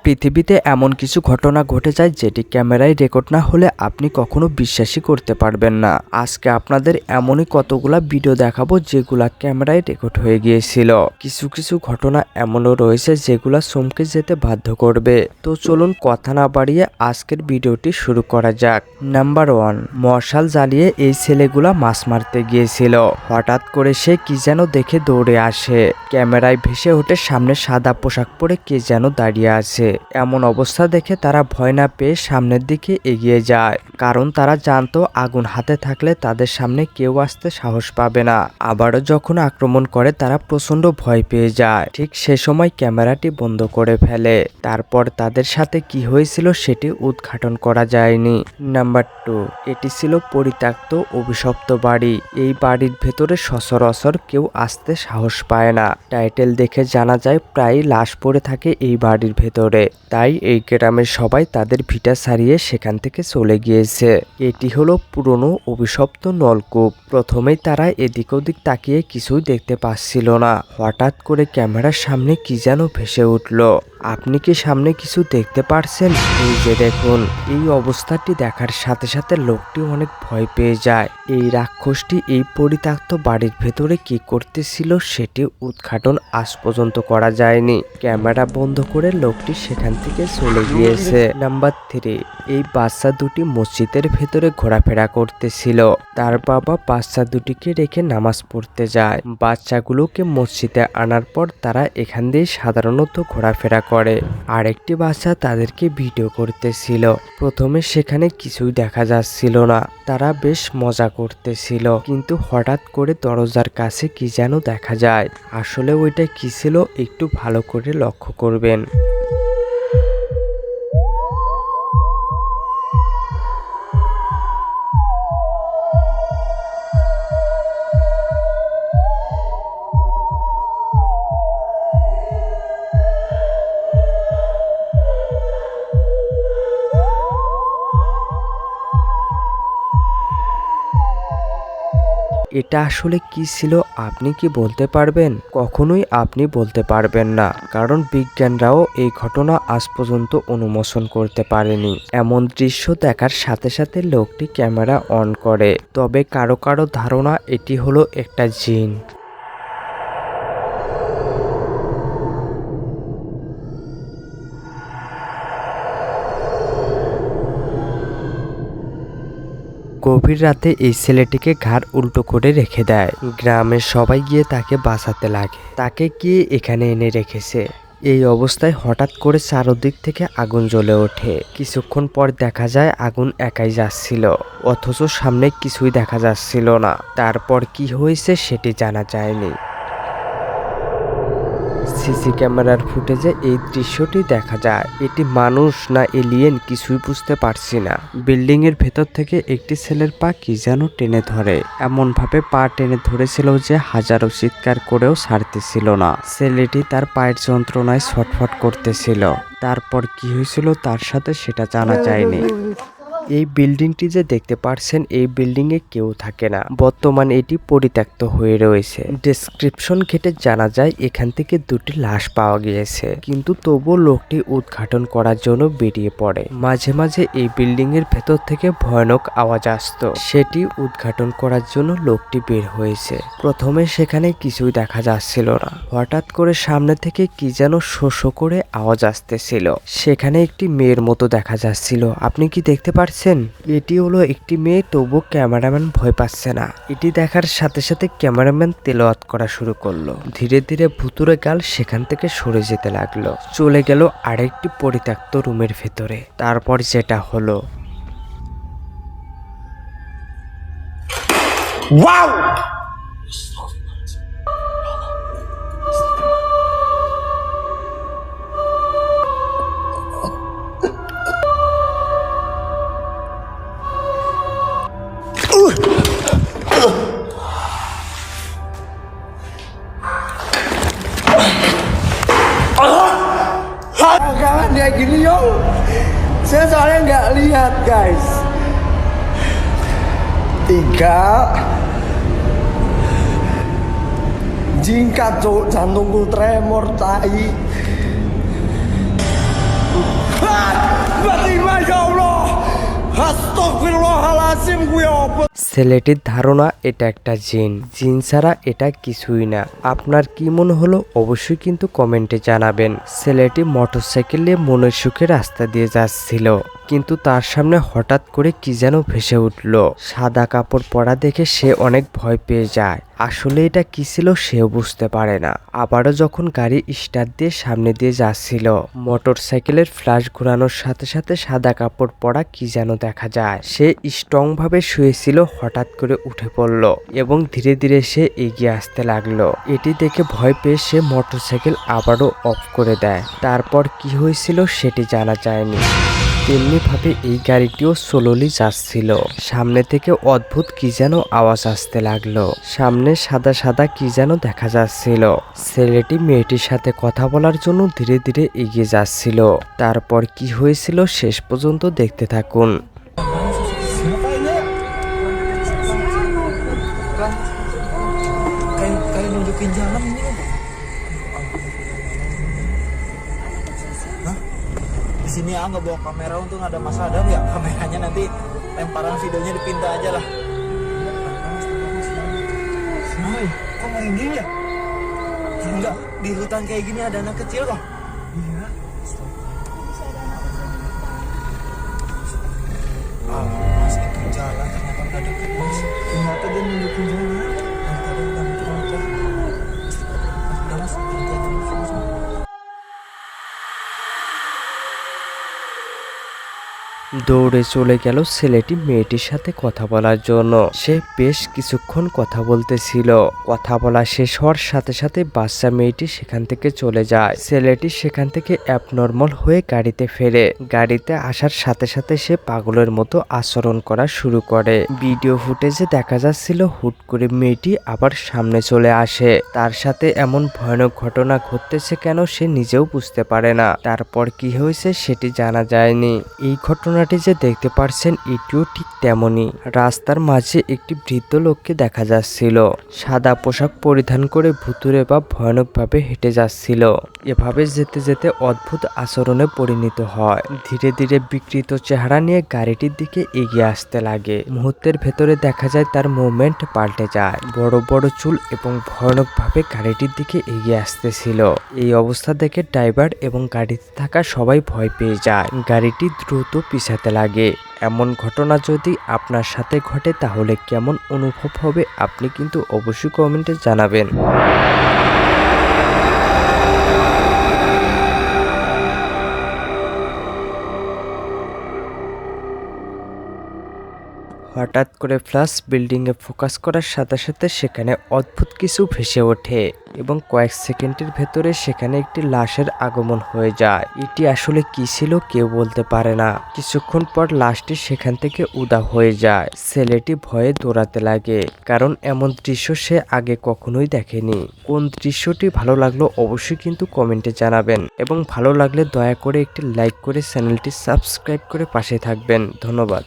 পৃথিবীতে এমন কিছু ঘটনা ঘটে যায় যেটি ক্যামেরায় রেকর্ড না হলে আপনি কখনো বিশ্বাসই করতে পারবেন না। আজকে আপনাদের এমনই কতগুলা ভিডিও দেখাবো যেগুলা ক্যামেরায় রেকর্ড হয়ে গিয়েছিল। কিছু কিছু ঘটনা এমনও রয়েছে যেগুলা চমকে যেতে বাধ্য করবে। তো চলুন কথা না বাড়িয়ে আজকের ভিডিওটি শুরু করা যাক। নাম্বার 1, মশাল জ্বালিয়ে এই ছেলেগুলা মাছ মারতে গিয়েছিল। হঠাৎ করে সে কি যেন দেখে দৌড়ে আসে। ক্যামেরায় ভেসে ওঠে সামনে সাদা পোশাক পরে কে যেন দাঁড়িয়ে আছে। এমন অবস্থা দেখে তারা ভয় না পেয়ে সামনের দিকে এগিয়ে যায়, কারণ তারা জানতো আগুন হাতে থাকলে তাদের সামনে কেউ আসতে সাহস পাবে না। আবারও যখন আক্রমণ করে তারা প্রচন্ড ভয় পেয়ে যায়। ঠিক সে সময় ক্যামেরাটি বন্ধ করে ফেলে। তারপর তাদের সাথে কি হয়েছিল সেটি উদ্ঘাটন করা যায়নি। নাম্বার 2, এটি ছিল পরিত্যক্ত অভিশপ্ত বাড়ি। এই বাড়ির ভেতরে সচরাচর কেউ আসতে সাহস পায় না। টাইটেল দেখে জানা যায় প্রায় লাশ পড়ে থাকে এই বাড়ির ভেতরে। তাই এই গ্রামের সবাই তাদের ভিটা ছাড়িয়ে সেখান থেকে চলে গিয়েছে। এটি হলো পুরনো অভিশপ্ত নলকূপ। প্রথমেই তারা এদিক ওদিক তাকিয়ে কিছুই দেখতে পাচ্ছিল না। হঠাৎ করে ক্যামেরার সামনে কি যেন ভেসে উঠল। আপনি কি সামনে কিছু দেখতে পারছেন? এই যে দেখুন। এই অবস্থাটি দেখার সাথে সাথে লোকটি অনেক ভয় পেয়ে যায়। এই রাক্ষসটি এই পরিত্যক্ত বাড়ির ভেতরে কি করতেছিল সেটি উদ্ঘাটন আজ পর্যন্ত করা যায়নি। ক্যামেরা বন্ধ করে লোকটি সেখান থেকে চলে গিয়েছে। নাম্বার 3, এই বাচ্চা দুটি মসজিদের ভেতরে ঘোরাফেরা করতেছিল। তার বাবা বাচ্চা দুটিকে রেখে নামাজ পড়তে যায়। বাচ্চাগুলোকে মসজিদে আনার পর তারা এখান দিয়ে সাধারণত ঘোরাফেরা করে। আরেকটি বাচ্চা তাদেরকে ভিডিও করতেছিল। প্রথমে সেখানে কিছুই দেখা যাচ্ছিল না, তারা বেশ মজা করতেছিল। কিন্তু হঠাৎ করে দরজার কাছে কি যেন দেখা যায়। আসলে ওইটা কি ছিল একটু ভালো করে লক্ষ্য করবেন। এটা আসলে কি ছিল আপনি কি বলতে পারবেন? কখনোই আপনি বলতে পারবেন না, কারণ বিজ্ঞানরাও এই ঘটনা আজ পর্যন্ত অনুমোচন করতে পারেনি। এমন দৃশ্য দেখার সাথে সাথে লোকটি ক্যামেরা অন করে। তবে কারো কারো ধারণা এটি হলো একটা জিন। গভীর রাতে এই ছেলেটিকে ঘাড় উল্টো করে রেখে দেয়। গ্রামের সবাই গিয়ে তাকে বাঁচাতে লাগে। তাকে কে এখানে এনে রেখেছে? এই অবস্থায় হঠাৎ করে চারদিক থেকে আগুন জ্বলে ওঠে। কিছুক্ষণ পর দেখা যায় আগুন একাই যাচ্ছিল, অথচ সামনে কিছুই দেখা যাচ্ছিল না। তারপর কি হয়েছে সেটি জানা যায়নি। সিসি ক্যামেরার ফুটেজে এই দৃশ্যটি দেখা যায়। এটি মানুষ না এলিয়েন কিছুই বুঝতে পারছি না। বিল্ডিং এর ভেতর থেকে একটি ছেলের পা কি যেন টেনে ধরে। এমন ভাবে পা টেনে ধরেছিল যে হাজারো চিৎকার করেও ছাড়তেছিল না। ছেলেটি তার পায়ের যন্ত্রণায় ছটফট করতেছিল। তারপর কি হয়েছিল তার সাথে সেটা জানা যায়নি। এই বিল্ডিংটি যে দেখতে পারছেন, এই বিল্ডিং এ কেউ থাকে না। বর্তমানে এটি পরিত্যক্ত হয়ে রয়েছে। ডেসক্রিপশন ঘেটে জানা যায় এখান থেকে দুটি লাশ পাওয়া গিয়েছে, কিন্তু তবুও লোকটি উদ্ঘাটন করার জন্য বেরিয়ে পড়ে। মাঝে মাঝে এই বিল্ডিং এর ভেতর থেকে ভয়ানক আওয়াজ আসতো। সেটি উদ্ঘাটন করার জন্য লোকটি বের হয়েছে। প্রথমে সেখানে কিছুই দেখা যাচ্ছিল না। হঠাৎ করে সামনে থেকে কি যেন শো শো করে আওয়াজ আসতেছিল। সেখানে একটি মেয়ের মতো দেখা যাচ্ছিল। আপনি কি দেখতে পারছেন? এটি হলো একটি মেয়ে, তবু ক্যামেরাম্যান ভয় পাচ্ছে না। এটি দেখার সাথে সাথে ক্যামেরাম্যান তেলাওয়াত করা শুরু করলো। ধীরে ধীরে ভুতুরে গাল সেখান থেকে সরে যেতে লাগলো। চলে গেল আরেকটি পরিত্যক্ত রুমের ভেতরে। তারপর যেটা হলো, wow! Jangan kayak gini yo. Saya soalnya nggak lihat guys. 3 jingkat cuk, jantungku tremor tai. Astagfirullahalazim gue apa? ছেলেটির ধারণা এটা একটা জিন ছাড়া এটা কিছুই না। আপনার কি মনে হলো অবশ্যই কিন্তু কমেন্টে জানাবেন। ছেলেটি মোটরসাইকেল নিয়ে মনের সুখে রাস্তা দিয়ে যাচ্ছিল, কিন্তু তার সামনে হঠাৎ করে কি যেন ভেসে উঠল। সাদা কাপড় পরা দেখে সে অনেক ভয় পেয়ে যায়। আসলে এটা কি ছিল সেও বুঝতে পারে না। আবারও যখন গাড়ি স্টার্ট দিয়ে সামনে দিয়ে যাচ্ছিল, মোটরসাইকেলের ফ্ল্যাশ ঘোরানোর সাথে সাথে সাদা কাপড় পরা কি যেন দেখা যায়। সে স্ট্রং ভাবে শুয়েছিল, হঠাৎ করে উঠে পড়ল এবং ধীরে ধীরে সে এগিয়ে আসতে লাগলো। এটি দেখে ভয় পেয়ে সে মোটরসাইকেল আবারও অফ করে দেয়। তারপর কি হয়েছিল সেটি জানা যায়নি। তেমনি ভাবে এই গাড়িটিও স্লোলি যাচ্ছিল। সামনে থেকে অদ্ভুত কি যেন আওয়াজ আসতে লাগলো। সামনে সাদা সাদা কি যেন দেখা যাচ্ছিল। ছেলেটি মেয়েটির সাথে কথা বলার জন্য ধীরে ধীরে এগিয়ে যাচ্ছিল। তারপর কি হয়েছিল শেষ পর্যন্ত দেখতে থাকুন। Kayak nunjukin jalan ini. Hah? Di sini nggak bawa kamera untuk ada Mas Adam ya? Kameranya nanti lemparan videonya dipindah aja lah. Hai, kok merinding ya? Enggak, di hutan kayak gini ada anak kecil kok. Iya. Mas itu jalan ternyata udah deket Mas. Ternyata dia nunjukin jalan. দৌড়ে চলে গেল ছেলেটি মেয়েটির সাথে কথা বলার জন্য। সে বেশ কিছুক্ষণ কথা বলতেছিল। কথা বলা শেষ হওয়ার সাথে সাথে বাচ্চা মেয়েটি সেখান থেকে চলে যায়। ছেলেটি সেখান থেকে অ্যাবনর্মাল হয়ে গাড়িতে ফেরে। গাড়িতে আসার সাথে সাথে সে পাগলের মতো আচরণ করা শুরু করে। ভিডিও ফুটেজে দেখা যাচ্ছিল হুট করে মেয়েটি আবার সামনে চলে আসে। তার সাথে এমন ভয়ানক ঘটনা ঘটতেছে কেন সে নিজেও বুঝতে পারে না। তারপর কি হয়েছে সেটি জানা যায়নি। এই ঘটনাটি যে দেখতে পারছেন এটিও ঠিক তেমনই। রাস্তার মাঝে একটি বৃদ্ধ লোককে দেখা যাচ্ছিল। সাদা পোশাক পরিধান করে ভুতুড়ে বা ভয়ানকভাবে হেঁটে যাচ্ছিল। এভাবে যেতে যেতে অদ্ভুত আচরণে পরিণত হয়। ধীরে ধীরে বিকৃত চেহারা নিয়ে গাড়িটির দিকে এগিয়ে আসতে লাগে। মুহূর্তের ভেতরে দেখা যায় তার মুভমেন্ট পাল্টে যায়। বড় বড় চুল এবং ভয়ানকভাবে গাড়িটির দিকে এগিয়ে আসতেছিল। এই অবস্থা দেখে ড্রাইভার এবং গাড়িতে থাকা সবাই ভয় পেয়ে যায়। গাড়িটি দ্রুত পিছাতে লাগে। এমন ঘটনা যদি আপনার সাথে ঘটে তাহলে কেমন অনুভব হবে আপনি কিন্তু অবশ্যই কমেন্টে জানাবেন। হঠাৎ করে ফ্ল্যাশ বিল্ডিংয়ে ফোকাস করার সাথে সাথে সেখানে অদ্ভুত কিছু ভেসে ওঠে এবং কয়েক সেকেন্ডের ভেতরে সেখানে একটি লাশের আগমন হয়ে যায়। এটি আসলে কি ছিল কেউ বলতে পারে না। কিছুক্ষণ পর লাশটি সেখান থেকে উধাও হয়ে যায়। ছেলেটি ভয়ে দৌড়াতে লাগে, কারণ এমন দৃশ্য সে আগে কখনোই দেখেনি। কোন দৃশ্যটি ভালো লাগলো অবশ্যই কিন্তু কমেন্টে জানাবেন এবং ভালো লাগলে দয়া করে একটি লাইক করে চ্যানেলটি সাবস্ক্রাইব করে পাশে থাকবেন। ধন্যবাদ।